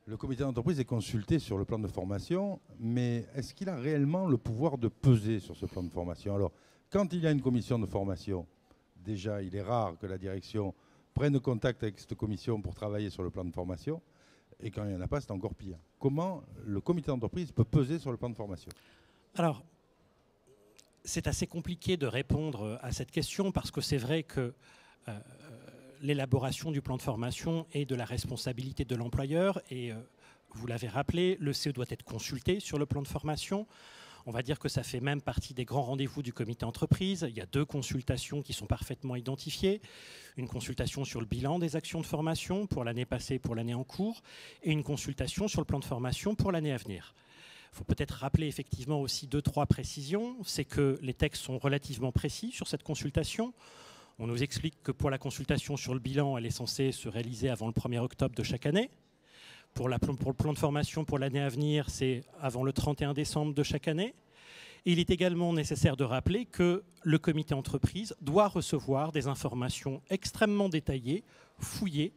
Le comité d'entreprise est consulté sur le plan de formation, mais est-ce qu'il a réellement le pouvoir de peser sur ce plan de formation? Alors, quand il y a une commission de formation, déjà, il est rare que la direction prenne contact avec cette commission pour travailler sur le plan de formation. Et quand il n'y en a pas, c'est encore pire. Comment le comité d'entreprise peut peser sur le plan de formation? Alors, c'est assez compliqué de répondre à cette question parce que c'est vrai que l'élaboration du plan de formation est de la responsabilité de l'employeur et vous l'avez rappelé, le CE doit être consulté sur le plan de formation. On va dire que ça fait même partie des grands rendez-vous du comité entreprise. Il y a 2 consultations qui sont parfaitement identifiées. Une consultation sur le bilan des actions de formation pour l'année passée, pour l'année en cours, et une consultation sur le plan de formation pour l'année à venir. Il faut peut-être rappeler effectivement aussi 2-3 précisions. C'est que les textes sont relativement précis sur cette consultation. On nous explique que pour la consultation sur le bilan, elle est censée se réaliser avant le 1er octobre de chaque année. Pour le plan de formation pour l'année à venir, c'est avant le 31 décembre de chaque année. Et il est également nécessaire de rappeler que le comité entreprise doit recevoir des informations extrêmement détaillées, fouillées,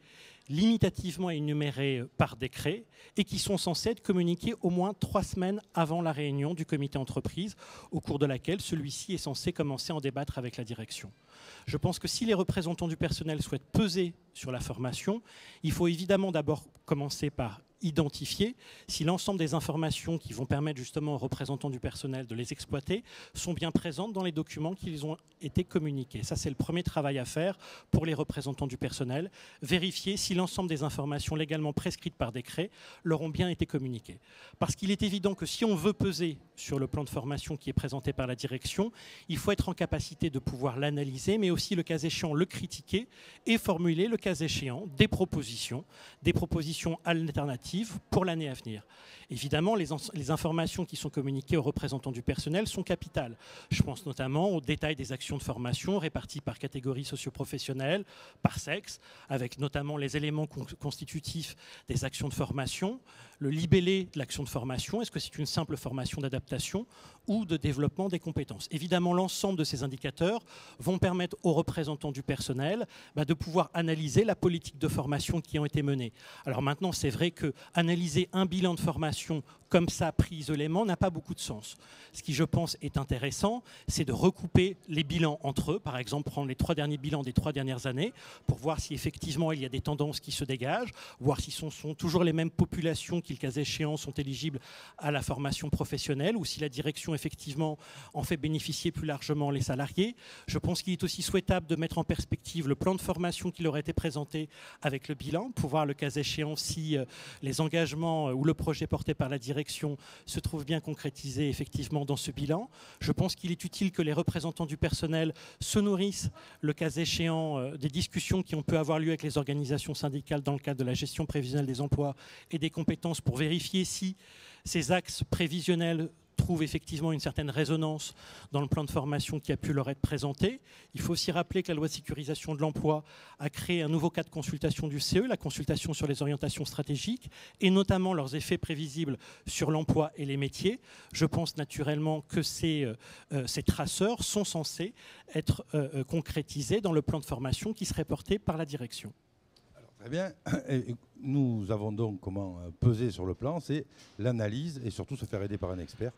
limitativement énumérées par décret et qui sont censées être communiquées au moins 3 semaines avant la réunion du comité entreprise, au cours de laquelle celui-ci est censé commencer à en débattre avec la direction. Je pense que si les représentants du personnel souhaitent peser sur la formation, il faut évidemment d'abord commencer par identifier si l'ensemble des informations qui vont permettre justement aux représentants du personnel de les exploiter sont bien présentes dans les documents qui ont été communiqués. Ça, c'est le premier travail à faire pour les représentants du personnel, vérifier si l'ensemble des informations légalement prescrites par décret leur ont bien été communiquées. Parce qu'il est évident que si on veut peser sur le plan de formation qui est présenté par la direction, il faut être en capacité de pouvoir l'analyser, mais aussi, le cas échéant, le critiquer et formuler, le cas échéant, des propositions alternatives pour l'année à venir. Évidemment, les informations qui sont communiquées aux représentants du personnel sont capitales. Je pense notamment aux détails des actions de formation réparties par catégorie socio-professionnelle, par sexe, avec notamment les éléments constitutifs des actions de formation, le libellé de l'action de formation, est-ce que c'est une simple formation d'adaptation ou de développement des compétences. Évidemment, l'ensemble de ces indicateurs vont permettre aux représentants du personnel de pouvoir analyser la politique de formation qui ont été menée. Alors maintenant, c'est vrai que analyser un bilan de formation comme ça, pris isolément, n'a pas beaucoup de sens. Ce qui, je pense, est intéressant, c'est de recouper les bilans entre eux, par exemple prendre les 3 derniers bilans des 3 dernières années pour voir si effectivement il y a des tendances qui se dégagent, voir si ce sont toujours les mêmes populations qui, le cas échéant, sont éligibles à la formation professionnelle ou si la direction, effectivement, en fait bénéficier plus largement les salariés. Je pense qu'il est aussi souhaitable de mettre en perspective le plan de formation qui leur a été présenté avec le bilan, pour voir, le cas échéant, si les engagements ou le projet porté par la direction se trouve bien concrétisé effectivement dans ce bilan. Je pense qu'il est utile que les représentants du personnel se nourrissent, le cas échéant, des discussions qui ont pu avoir lieu avec les organisations syndicales dans le cadre de la gestion prévisionnelle des emplois et des compétences pour vérifier si ces axes prévisionnels trouvent effectivement une certaine résonance dans le plan de formation qui a pu leur être présenté. Il faut aussi rappeler que la loi de sécurisation de l'emploi a créé un nouveau cas de consultation du CE, la consultation sur les orientations stratégiques et notamment leurs effets prévisibles sur l'emploi et les métiers. Je pense naturellement que ces traceurs sont censés être concrétisés dans le plan de formation qui serait porté par la direction. Très bien. Et nous avons donc comment peser sur le plan, c'est l'analyse et surtout se faire aider par un expert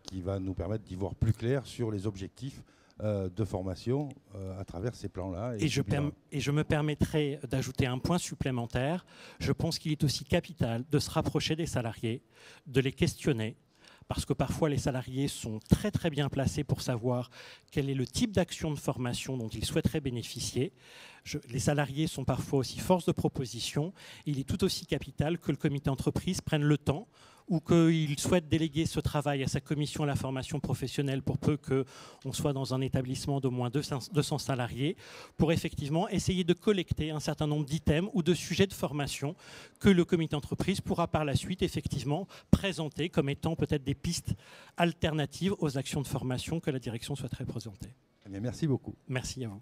qui va nous permettre d'y voir plus clair sur les objectifs de formation à travers ces plans-là. Et je me permettrai d'ajouter un point supplémentaire. Je pense qu'il est aussi capital de se rapprocher des salariés, de les questionner, parce que parfois les salariés sont très très bien placés pour savoir quel est le type d'action de formation dont ils souhaiteraient bénéficier. Les salariés sont parfois aussi force de proposition. Il est tout aussi capital que le comité entreprise prenne le temps ou qu'il souhaite déléguer ce travail à sa commission à la formation professionnelle pour peu qu'on soit dans un établissement d'au moins 200 salariés, pour effectivement essayer de collecter un certain nombre d'items ou de sujets de formation que le comité entreprise pourra par la suite effectivement présenter comme étant peut-être des pistes alternatives aux actions de formation que la direction souhaiterait présenter. Eh bien, merci beaucoup. Merci à vous.